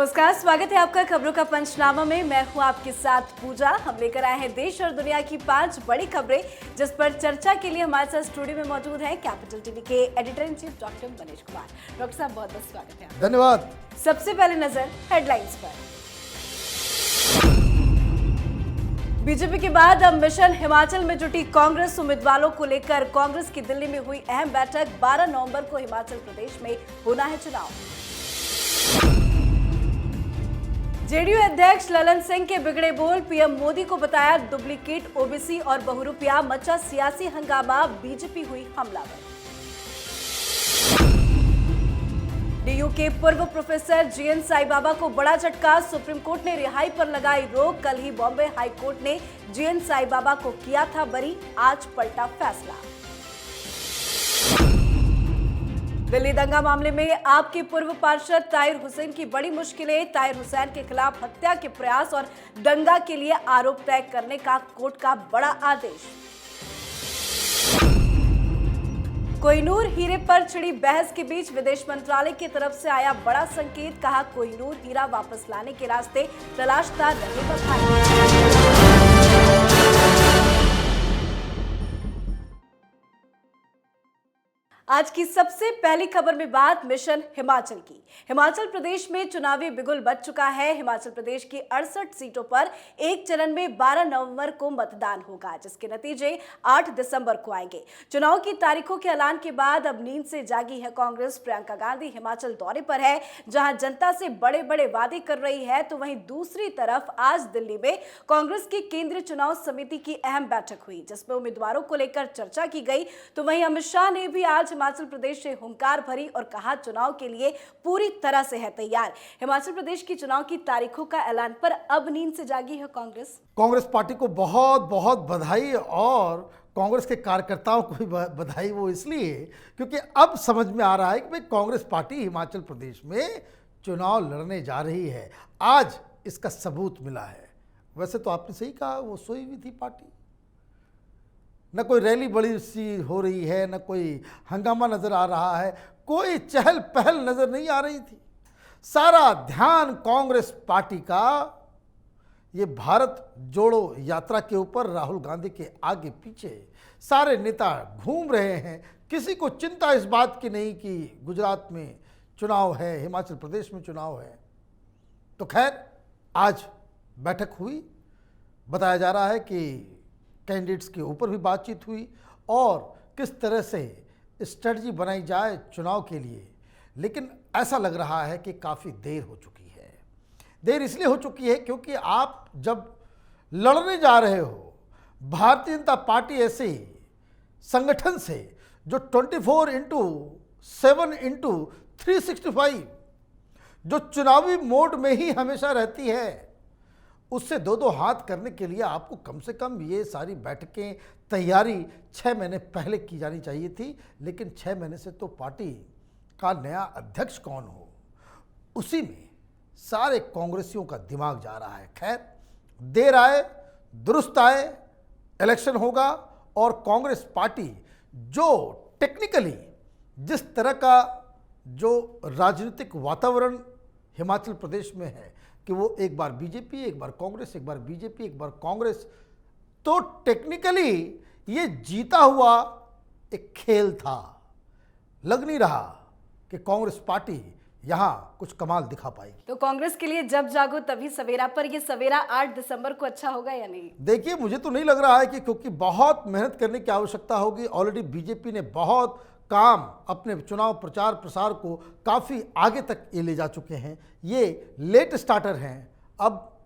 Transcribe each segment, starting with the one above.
नमस्कार, स्वागत है आपका खबरों का पंचनामा में। मैं हूं आपके साथ पूजा। हम लेकर आए हैं देश और दुनिया की 5 बड़ी खबरें, जिस पर चर्चा के लिए हमारे साथ स्टूडियो में मौजूद हैं कैपिटल टीवी के editor in chief doctor Manish Kumar. Doctor साहब, बहुत बहुत स्वागत है। धन्यवाद। सबसे पहले नजर हेडलाइंस पर। बीजेपी के बाद अब मिशन हिमाचल में जुटी कांग्रेस। उम्मीदवारों को लेकर कांग्रेस की दिल्ली में हुई अहम बैठक। 12 नवंबर को हिमाचल प्रदेश में होना है चुनाव। जेडीयू अध्यक्ष ललन सिंह के बिगड़े बोल, पीएम मोदी को बताया डुप्लीकेट ओबीसी और बहुरूपिया। मचा सियासी हंगामा, बीजेपी हुई हमलावर। डीयू के पूर्व प्रोफेसर जीएन साईबाबा को बड़ा झटका। सुप्रीम कोर्ट ने रिहाई पर लगाई रोक। कल ही बॉम्बे हाई कोर्ट ने जीएन साईबाबा को किया था बरी, आज पलटा फैसला। दिल्ली दंगा मामले में आपके पूर्व पार्षद ताहिर हुसैन की बड़ी मुश्किलें। ताहिर हुसैन के खिलाफ हत्या के प्रयास और दंगा के लिए आरोप तय करने का कोर्ट का बड़ा आदेश। कोहिनूर हीरे पर छिड़ी बहस के बीच विदेश मंत्रालय की तरफ से आया बड़ा संकेत। कहा, कोहिनूर हीरा वापस लाने के रास्ते तलाशता रहेगा भारत। आज की सबसे पहली खबर में बात मिशन हिमाचल की। हिमाचल प्रदेश में चुनावी बिगुल बज चुका है। हिमाचल प्रदेश की 68 सीटों पर एक चरण में 12 नवंबर को मतदान होगा, जिसके नतीजे 8 दिसंबर को आएंगे। चुनाव की तारीखों के ऐलान के बाद अब नींद से जागी है कांग्रेस। प्रियंका गांधी हिमाचल दौरे पर है, जहां जनता से बड़े बड़े वादे कर रही है। तो वहीं दूसरी तरफ आज दिल्ली में कांग्रेस की केंद्रीय चुनाव समिति की अहम बैठक हुई, जिसमें उम्मीदवारों को लेकर चर्चा की गई। तो वहीं अमित शाह ने भी आज हिमाचल प्रदेश से हुंकार भरी और कहा, चुनाव के लिए पूरी तरह से है तैयार। हिमाचल प्रदेश की चुनाव की तारीखों का ऐलान पर अब नींद से जागी है कांग्रेस पार्टी को बहुत बहुत बधाई, और कांग्रेस के कार्यकर्ताओं को भी बधाई। वो इसलिए क्योंकि अब समझ में आ रहा है कि भाई कांग्रेस पार्टी हिमाचल प्रदेश में चुनाव लड़ने जा रही है। आज इसका सबूत मिला है। वैसे तो आपने सही कहा, वो सोई हुई थी पार्टी। न कोई रैली बड़ी सी हो रही है, न कोई हंगामा नजर आ रहा है, कोई चहल पहल नजर नहीं आ रही थी। सारा ध्यान कांग्रेस पार्टी का ये भारत जोड़ो यात्रा के ऊपर, राहुल गांधी के आगे पीछे सारे नेता घूम रहे हैं। किसी को चिंता इस बात की नहीं कि गुजरात में चुनाव है, हिमाचल प्रदेश में चुनाव है। तो खैर, आज बैठक हुई। बताया जा रहा है कि कैंडिडेट्स के ऊपर भी बातचीत हुई और किस तरह से स्ट्रेटजी बनाई जाए चुनाव के लिए। लेकिन ऐसा लग रहा है कि काफ़ी देर हो चुकी है। देर इसलिए हो चुकी है क्योंकि आप जब लड़ने जा रहे हो भारतीय जनता पार्टी ऐसे संगठन से जो 24/7/365 जो चुनावी मोड में ही हमेशा रहती है, उससे दो हाथ करने के लिए आपको कम से कम ये सारी बैठकें, तैयारी 6 महीने पहले की जानी चाहिए थी। लेकिन 6 महीने से तो पार्टी का नया अध्यक्ष कौन हो, उसी में सारे कांग्रेसियों का दिमाग जा रहा है। खैर, देर आए दुरुस्त आए, इलेक्शन होगा और कांग्रेस पार्टी जो टेक्निकली जिस तरह का जो राजनीतिक वातावरण हिमाचल प्रदेश में है कि वो एक बार बीजेपी, एक बार कांग्रेस, एक बार बीजेपी, एक बार कांग्रेस, तो टेक्निकली ये जीता हुआ एक खेल था। लग नहीं रहा कि कांग्रेस पार्टी यहां कुछ कमाल दिखा पाएगी। तो कांग्रेस के लिए जब जागो तभी सवेरा, पर ये सवेरा 8 दिसंबर को अच्छा होगा या नहीं? देखिए, मुझे तो नहीं लग रहा है कि, क्योंकि बहुत मेहनत करने की आवश्यकता होगी। ऑलरेडी बीजेपी ने बहुत काम अपने चुनाव प्रचार प्रसार को काफ़ी आगे तक ये ले जा चुके हैं। ये लेट स्टार्टर हैं। अब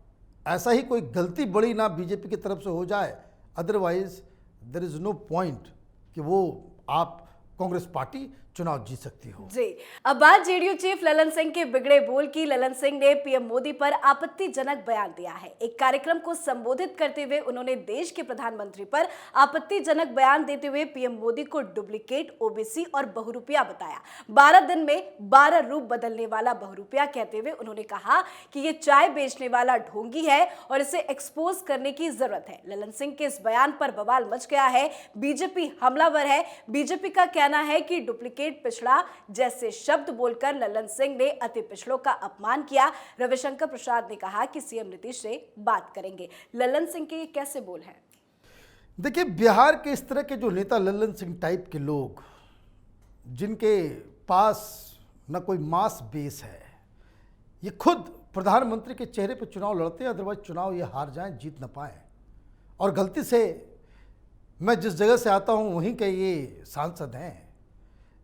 ऐसा ही कोई गलती बड़ी ना बीजेपी की तरफ से हो जाए, otherwise there is no point कि वो आप कांग्रेस पार्टी चुनाव जीत सकती हो। जी, अब बात जेडीयू चीफ ललन सिंह के बिगड़े बोल की। ललन सिंह ने पीएम मोदी पर आपत्तिजनक बयान दिया है। एक कार्यक्रम को संबोधित करते हुए उन्होंने देश के प्रधानमंत्री पर आपत्तिजनक बयान देते हुए पीएम मोदी को डुप्लीकेट ओबीसी और बहुरूपिया बताया। 12 दिन में 12 रूप बदलने वाला बहुरूपिया कहते हुए उन्होंने कहा कि ये चाय बेचने वाला ढोंगी है और इसे एक्सपोज करने की जरूरत है। ललन सिंह के इस बयान पर बवाल मच गया है। बीजेपी हमलावर है। बीजेपी का कहना है कि डुप्लीकेट बैरिकेड पिछड़ा जैसे शब्द बोलकर लल्लन सिंह ने अति पिछड़ों का अपमान किया। रविशंकर प्रसाद ने कहा कि सीएम नीतीश से बात करेंगे। लल्लन सिंह के ये कैसे बोल हैं? देखिए, बिहार के इस तरह के जो नेता लल्लन सिंह टाइप के लोग, जिनके पास न कोई मास बेस है, ये खुद प्रधानमंत्री के चेहरे पर चुनाव लड़ते हैं, अदरवाइज चुनाव ये हार जाएं, जीत न पाएं। और गलती से मैं जिस जगह से आता हूं वहीं के ये सांसद हैं।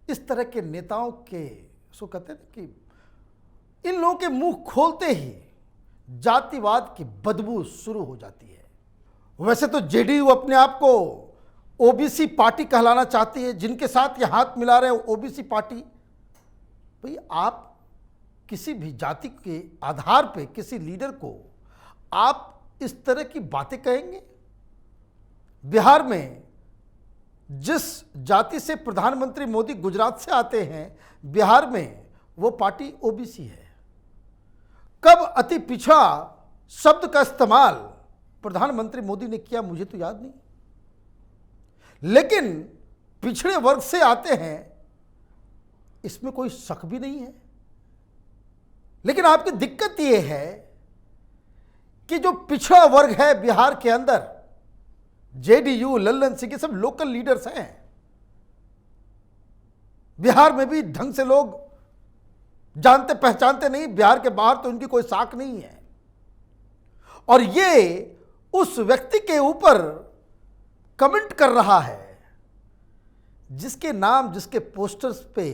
इस तरह के नेताओं के सो कहते हैं कि इन लोगों के मुंह खोलते ही जातिवाद की बदबू शुरू हो जाती है। वैसे तो जेडीयू अपने आप को ओबीसी पार्टी कहलाना चाहती है, जिनके साथ ये हाथ मिला रहे हैं ओबीसी पार्टी। भाई, आप किसी भी जाति के आधार पे किसी लीडर को आप इस तरह की बातें कहेंगे? बिहार में जिस जाति से प्रधानमंत्री मोदी गुजरात से आते हैं, बिहार में वो पार्टी ओबीसी है। कब अति पिछड़ा शब्द का इस्तेमाल प्रधानमंत्री मोदी ने किया मुझे तो याद नहीं, लेकिन पिछड़े वर्ग से आते हैं इसमें कोई शक भी नहीं है। लेकिन आपकी दिक्कत यह है कि जो पिछड़ा वर्ग है बिहार के अंदर, जेडीयू, लल्लन सिंह, ये सब लोकल लीडर्स हैं। बिहार में भी ढंग से लोग जानते पहचानते नहीं, बिहार के बाहर तो उनकी कोई साख नहीं है। और ये उस व्यक्ति के ऊपर कमेंट कर रहा है जिसके नाम, जिसके पोस्टर्स पे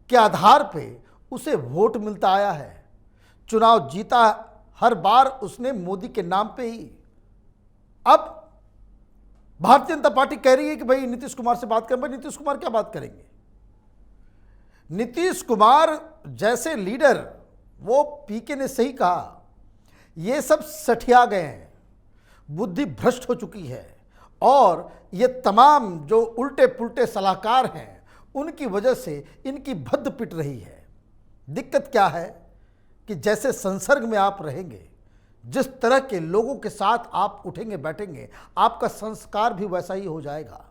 के आधार पे उसे वोट मिलता आया है। चुनाव जीता हर बार उसने मोदी के नाम पे ही। अब भारतीय जनता पार्टी कह रही है कि भाई नीतीश कुमार से बात करें। भाई, नीतीश कुमार क्या बात करेंगे? नीतीश कुमार जैसे लीडर, वो पीके ने सही कहा, ये सब सठिया गए हैं, बुद्धि भ्रष्ट हो चुकी है। और ये तमाम जो उल्टे पुल्टे सलाहकार हैं, उनकी वजह से इनकी भद्द पिट रही है। दिक्कत क्या है कि जैसे संसर्ग में आप रहेंगे, जिस तरह के लोगों के साथ आप उठेंगे बैठेंगे, आपका संस्कार भी वैसा ही हो जाएगा।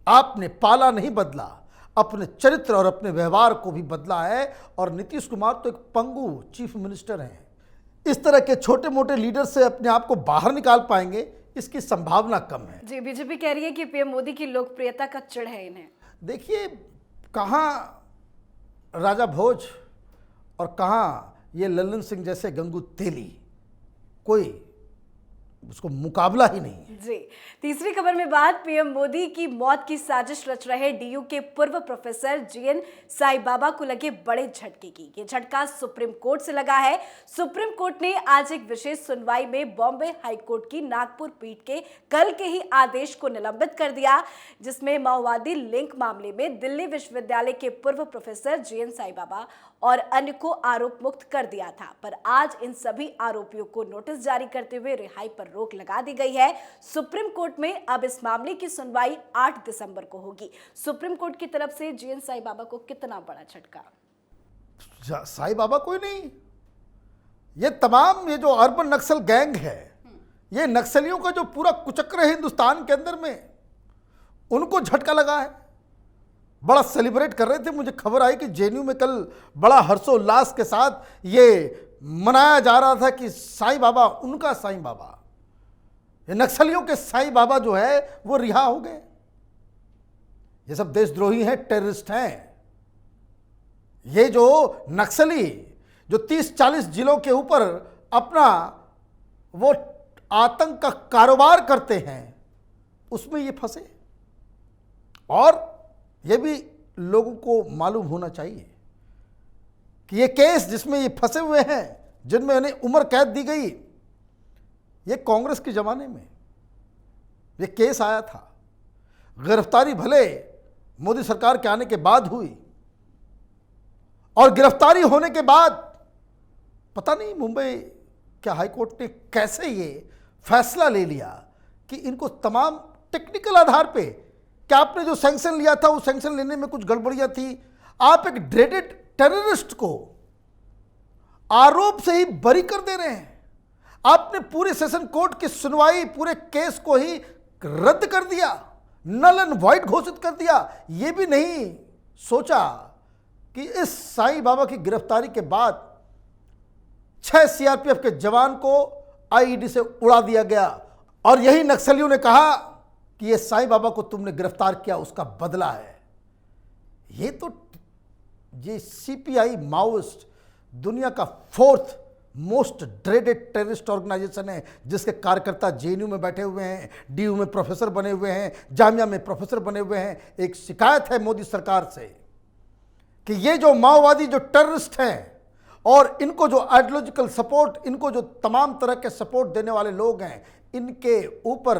आपने पाला नहीं बदला, अपने चरित्र और अपने व्यवहार को भी बदला है। और नीतीश कुमार तो एक पंगु चीफ मिनिस्टर हैं। इस तरह के छोटे मोटे लीडर से अपने आप को बाहर निकाल पाएंगे, इसकी संभावना कम है। जी, बीजेपी कह रही है कि पीएम मोदी की लोकप्रियता का चिढ़ है इन्हें। देखिए, कहाँ राजा भोज और कहाँ ये लल्लन सिंह जैसे गंगू तेली, कोई उसको मुकाबला ही नहीं है। जी, तीसरी खबर में बात पीएम मोदी की मौत की साजिश रच रहे डीयू के पूर्व प्रोफेसर जीएन साई बाबा को लगे बड़े झटके की। ये झटका सुप्रीम कोर्ट से लगा है। सुप्रीम कोर्ट ने आज एक विशेष सुनवाई में बॉम्बे हाई कोर्ट की नागपुर पीठ के कल के ही आदेश को निलंबित कर दिया, जिसमें माओवादी लिंक मामले में दिल्ली विश्वविद्यालय के पूर्व प्रोफेसर जीएन साई बाबा और अन्य को आरोप मुक्त कर दिया था। पर आज इन सभी आरोपियों को नोटिस जारी करते हुए रिहाई पर रोक लगा दी गई है। सुप्रीम कोर्ट में अब इस मामले की सुनवाई 8 दिसंबर को होगी। सुप्रीम कोर्ट की तरफ से जीएन साई बाबा को कितना बड़ा झटका? साई बाबा कोई नहीं, ये तमाम ये जो अर्बन नक्सल गैंग है, ये नक्सलियों का जो पूरा कुचक्र है हिंदुस्तान के अंदर में, उनको झटका लगा है। बड़ा सेलिब्रेट कर रहे थे। मुझे खबर आई कि जेएनयू में कल बड़ा हर्षोल्लास के साथ ये मनाया जा रहा था कि साईं बाबा, उनका साईं बाबा, ये नक्सलियों के साईं बाबा जो है वो रिहा हो गए। ये सब देशद्रोही हैं, टेररिस्ट हैं। ये जो नक्सली जो 30-40 जिलों के ऊपर अपना वो आतंक का कारोबार करते हैं, उसमें ये फंसे। और ये भी लोगों को मालूम होना चाहिए कि ये केस जिसमें ये फंसे हुए हैं, जिनमें उन्हें उम्र कैद दी गई, ये कांग्रेस के ज़माने में ये केस आया था। गिरफ्तारी भले मोदी सरकार के आने के बाद हुई, और गिरफ्तारी होने के बाद पता नहीं मुंबई के हाई कोर्ट ने कैसे ये फैसला ले लिया कि इनको तमाम टेक्निकल आधार पे, क्या आपने जो सैंक्शन लिया था, उस सैंक्शन लेने में कुछ गड़बड़ियां थी। आप एक ड्रेडेड टेररिस्ट को आरोप से ही बरी कर दे रहे हैं। आपने पूरे सेशन कोर्ट की सुनवाई, पूरे केस को ही रद्द कर दिया। नल एंड वाइड घोषित कर दिया। ये भी नहीं सोचा कि इस साईं बाबा की गिरफ्तारी के बाद 6 सीआरपीएफ के जवान को आईईडी से उड़ा दिया गया और यही नक्सलियों ने कहा कि ये साईं बाबा को तुमने गिरफ्तार किया, उसका बदला है। ये सीपीआई माओइस्ट दुनिया का 4th most dreaded terrorist organisation है, जिसके कार्यकर्ता जेएनयू में बैठे हुए हैं, डीयू में प्रोफेसर बने हुए हैं, जामिया में प्रोफेसर बने हुए हैं। एक शिकायत है मोदी सरकार से कि ये जो माओवादी जो टेररिस्ट हैं और इनको जो आइडियोलॉजिकल सपोर्ट, इनको जो तमाम तरह के सपोर्ट देने वाले लोग हैं, इनके ऊपर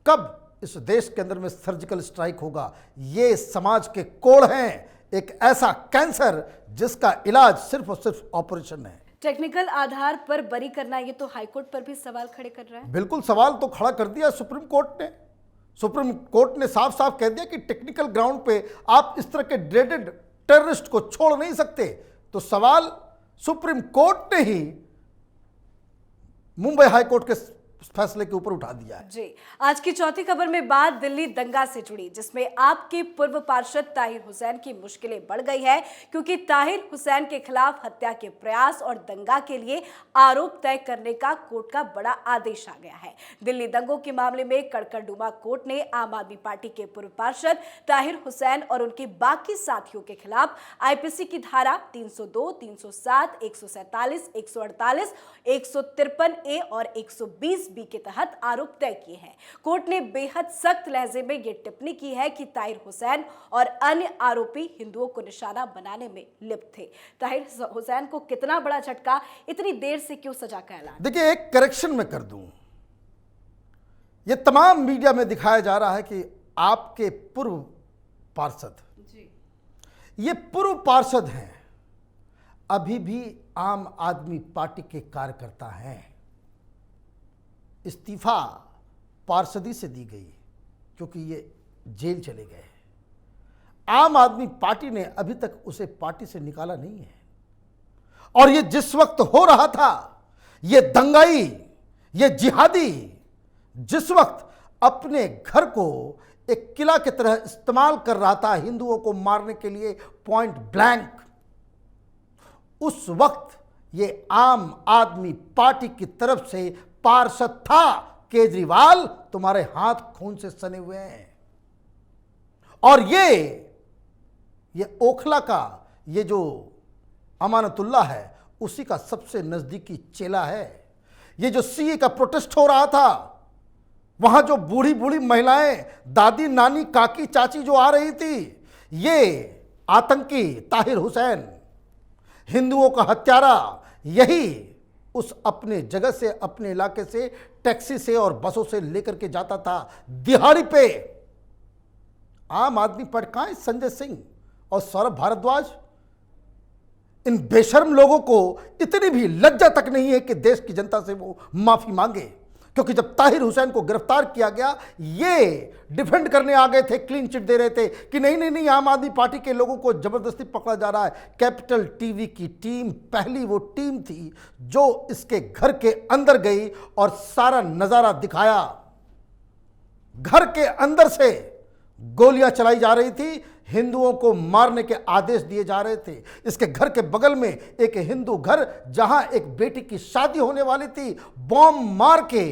कब इस देश के अंदर में सर्जिकल स्ट्राइक होगा। ये समाज के कोड़ हैं, एक ऐसा कैंसर जिसका इलाज सिर्फ और सिर्फ ऑपरेशन है। टेक्निकल आधार पर बरी करना, ये तो हाईकोर्ट पर भी सवाल खड़े कर रहा है। बिल्कुल सवाल तो खड़ा कर दिया सुप्रीम कोर्ट ने। सुप्रीम कोर्ट ने साफ साफ कह दिया कि टेक्निकल ग्राउंड पे आप इस तरह के ड्रेडेड टेररिस्ट को छोड़ नहीं सकते। तो सवाल सुप्रीम कोर्ट ने ही मुंबई हाईकोर्ट के फैसले के ऊपर उठा दिया है। जी, आज की चौथी खबर में बात दिल्ली दंगा से जुड़ी, जिसमें आपके पूर्व पार्षद ताहिर हुसैन की मुश्किलें बढ़ गई है, क्योंकि ताहिर हुसैन के खिलाफ हत्या के प्रयास और दंगा के लिए आरोप तय करने का कोर्ट का बड़ा आदेश आ गया है। दिल्ली दंगों के मामले में कड़कड़डुमा कोर्ट ने आम आदमी पार्टी के पूर्व पार्षद ताहिर हुसैन और उनके बाकी साथियों के खिलाफ आईपीसी की धारा 302, 307, 147, 148, 153A और 120B के तहत आरोप तय किए हैं। कोर्ट ने बेहद सख्त लहजे में यह टिप्पणी की है कि ताहिर हुसैन और अन्य आरोपी हिंदुओं को निशाना बनाने में लिप्त थे। ताहिर हुसैन को कितना बड़ा झटका, इतनी देर से क्यों सजा का ऐलान? देखिए, एक करेक्शन में कर दूं, यह तमाम मीडिया में दिखाया जा रहा है कि आपके पूर्व पार्षद, ये पूर्व पार्षद हैं, अभी भी आम आदमी पार्टी के कार्यकर्ता हैं। इस्तीफा पार्षदी से दी गई क्योंकि ये जेल चले गए। आम आदमी पार्टी ने अभी तक उसे पार्टी से निकाला नहीं है। और ये जिस वक्त हो रहा था, ये दंगाई, ये जिहादी जिस वक्त अपने घर को एक किला की तरह इस्तेमाल कर रहा था हिंदुओं को मारने के लिए पॉइंट ब्लैंक, उस वक्त ये आम आदमी पार्टी की तरफ से पार्षद था। केजरीवाल, तुम्हारे हाथ खून से सने हुए हैं। और ये ओखला का ये जो अमानतुल्लाह है, उसी का सबसे नजदीकी चेला है। ये जो सीए का प्रोटेस्ट हो रहा था, वहां जो बूढ़ी बूढ़ी महिलाएं, दादी नानी काकी चाची जो आ रही थी, ये आतंकी ताहिर हुसैन, हिंदुओं का हत्यारा, यही उस अपने जगह से, अपने इलाके से टैक्सी से और बसों से लेकर के जाता था दिहाड़ी पे। आम आदमी पार्टी कहां है? संजय सिंह और सौरभ भारद्वाज, इन बेशर्म लोगों को इतनी भी लज्जा तक नहीं है कि देश की जनता से वो माफी मांगे। क्योंकि जब ताहिर हुसैन को गिरफ्तार किया गया, ये डिफेंड करने आ गए थे, क्लीन चिट दे रहे थे कि नहीं नहीं नहीं, आम आदमी पार्टी के लोगों को जबरदस्ती पकड़ा जा रहा है। कैपिटल टीवी की टीम पहली वो टीम थी जो इसके घर के अंदर गई और सारा नजारा दिखाया। घर के अंदर से गोलियां चलाई जा रही थी, हिंदुओं को मारने के आदेश दिए जा रहे थे। इसके घर के बगल में एक हिंदू घर, जहां एक बेटी की शादी होने वाली थी, बॉम्ब मार के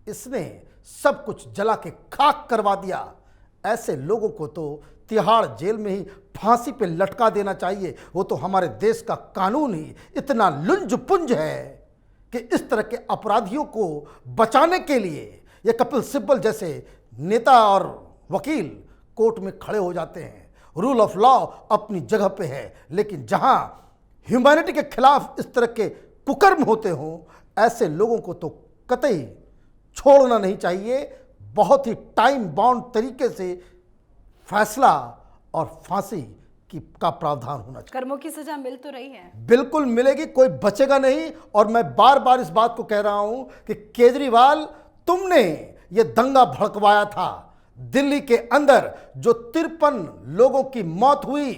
इसने सब कुछ जला के खाक करवा दिया। ऐसे लोगों को तो तिहाड़ जेल में ही फांसी पे लटका देना चाहिए। वो तो हमारे देश का कानून ही इतना लुंज पुंज है कि इस तरह के अपराधियों को बचाने के लिए ये कपिल सिब्बल जैसे नेता और वकील कोर्ट में खड़े हो जाते हैं। रूल ऑफ लॉ अपनी जगह पे है, लेकिन जहां ह्यूमैनिटी के खिलाफ इस तरह के कुकर्म होते हों, ऐसे लोगों को तो कतई छोड़ना नहीं चाहिए। बहुत ही टाइम बाउंड तरीके से फैसला और फांसी का प्रावधान होना चाहिए। कर्मों की सजा मिल तो रही है, बिल्कुल मिलेगी, कोई बचेगा नहीं। और मैं बार बार इस बात को कह रहा हूं कि केजरीवाल, तुमने ये दंगा भड़कवाया था। दिल्ली के अंदर जो 53 लोगों की मौत हुई,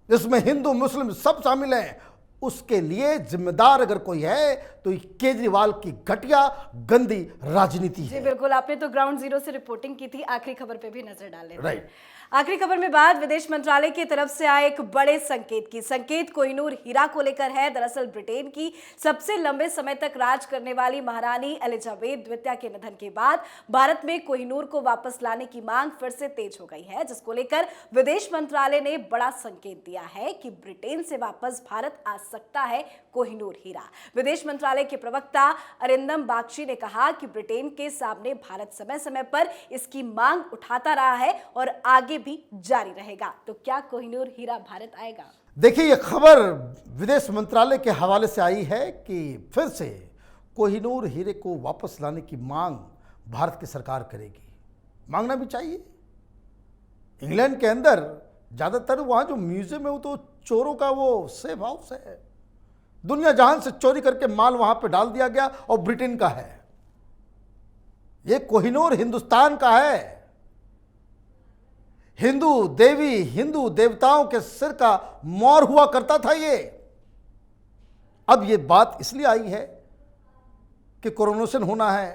इसमें हिंदू मुस्लिम सब शामिल हैं, उसके लिए जिम्मेदार अगर कोई है तो ये केजरीवाल की घटिया गंदी राजनीति जी है। बिल्कुल, आपने तो ग्राउंड जीरो से रिपोर्टिंग की थी। आखिरी खबर पे भी नजर डाल लेते हैं। राइट। आखिरी खबर में बात विदेश मंत्रालय की तरफ से आए एक बड़े संकेत की। संकेत कोहिनूर हीरा को लेकर है। दरअसल ब्रिटेन की सबसे लंबे समय तक राज करने वाली महारानी एलिजाबेथ द्वितीय के निधन के बाद भारत में कोहिनूर को वापस लाने की मांग फिर से तेज हो गई है, जिसको लेकर विदेश मंत्रालय ने बड़ा संकेत दिया है कि ब्रिटेन से वापस भारत आ सकता है कोहिनूर हीरा। विदेश मंत्रालय के प्रवक्ता अरिंदम बागची ने कहा कि ब्रिटेन के सामने भारत समय समय पर इसकी मांग उठाता रहा है और आगे भी जारी रहेगा। तो क्या कोहिनूर हीरा भारत आएगा? देखिए, ये खबर विदेश मंत्रालय के हवाले से आई है कि फिर से कोहिनूर हीरे को वापस लाने की मांग भारत की सरकार करेगी। मांगना भी चाहिए। इंग्लैंड के अंदर ज़्यादातर वहाँ जो म्यूजियम है वो तो चोरों का वो सेफ हाउस है। दुनिया जहान से चोरी करके माल वहाँ पे डाल दिया गया और ब्रिटेन का है। ये कोहिनूर हिंदुस्तान का है। हिंदू देवी, हिंदू देवताओं के सिर का मौर हुआ करता था ये। अब ये बात इसलिए आई है कि कोरोनेशन होना है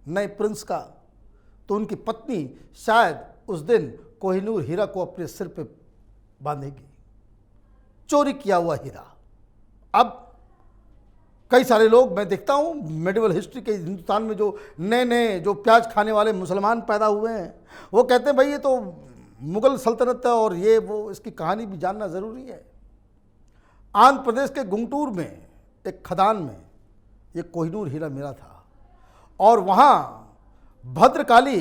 नए प्रिंस का, तो उनकी पत्नी शायद उस दिन कोहिनूर हीरा को अपने सिर पे बांधेगी। चोरी किया हुआ हीरा। अब कई सारे लोग मैं देखता हूँ मेडिवल हिस्ट्री के हिंदुस्तान में जो नए नए जो प्याज खाने वाले मुसलमान पैदा हुए हैं, वो कहते हैं भाई ये तो मुगल सल्तनत है और ये वो, इसकी कहानी भी जानना ज़रूरी है। आंध्र प्रदेश के गुंटूर में एक खदान में ये कोहिनूर हीरा मिला था और वहाँ भद्रकाली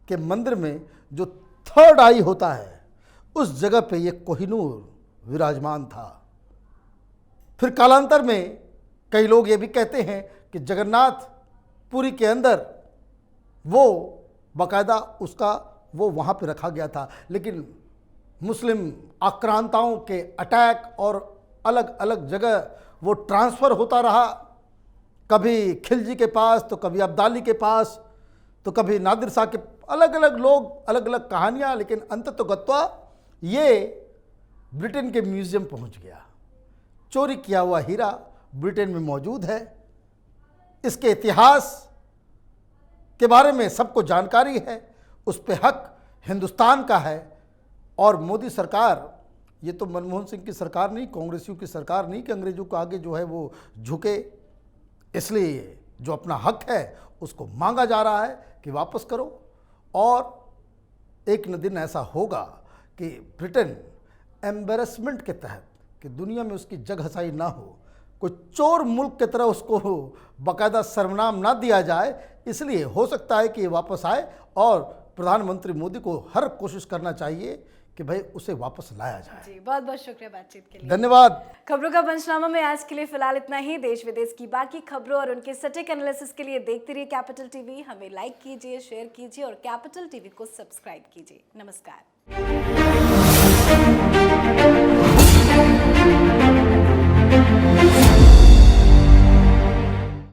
के मंदिर में जो थर्ड आई होता है उस जगह पे ये कोहिनूर विराजमान था। फिर कालांतर में कई लोग ये भी कहते हैं कि जगन्नाथ पुरी के अंदर वो बाकायदा उसका वो वहाँ पे रखा गया था, लेकिन मुस्लिम आक्रांताओं के अटैक और अलग अलग जगह वो ट्रांसफ़र होता रहा। कभी खिलजी के पास, तो कभी अब्दाली के पास, तो कभी नादिर शाह के, अलग अलग लोग, अलग अलग कहानियाँ, लेकिन अंततोगत्वा ये ब्रिटेन के म्यूज़ियम पहुँच गया। चोरी किया हुआ हीरा ब्रिटेन में मौजूद है। इसके इतिहास के बारे में सबको जानकारी है। उस पे हक हिंदुस्तान का है और मोदी सरकार, ये तो मनमोहन सिंह की सरकार नहीं, कांग्रेसियों की सरकार नहीं कि अंग्रेजों को आगे जो है वो झुके। इसलिए जो अपना हक है उसको मांगा जा रहा है कि वापस करो। और एक न दिन ऐसा होगा कि ब्रिटेन एम्बेरसमेंट के तहत, कि दुनिया में उसकी जग हसाई ना हो, कोई चोर मुल्क की तरह उसको बाकायदा सर्वनाम ना दिया जाए, इसलिए हो सकता है कि ये वापस आए और प्रधानमंत्री मोदी को हर कोशिश करना चाहिए कि भाई उसे वापस लाया जाए। जी बहुत बहुत शुक्रिया बातचीत के लिए। धन्यवाद। खबरों का पंचनामा में आज के लिए फिलहाल इतना ही। देश विदेश की बाकी खबरों और उनके सटीक एनालिसिस के लिए देखते रहिए कैपिटल टीवी। हमें लाइक कीजिए, शेयर कीजिए और कैपिटल टीवी को सब्सक्राइब कीजिए। नमस्कार।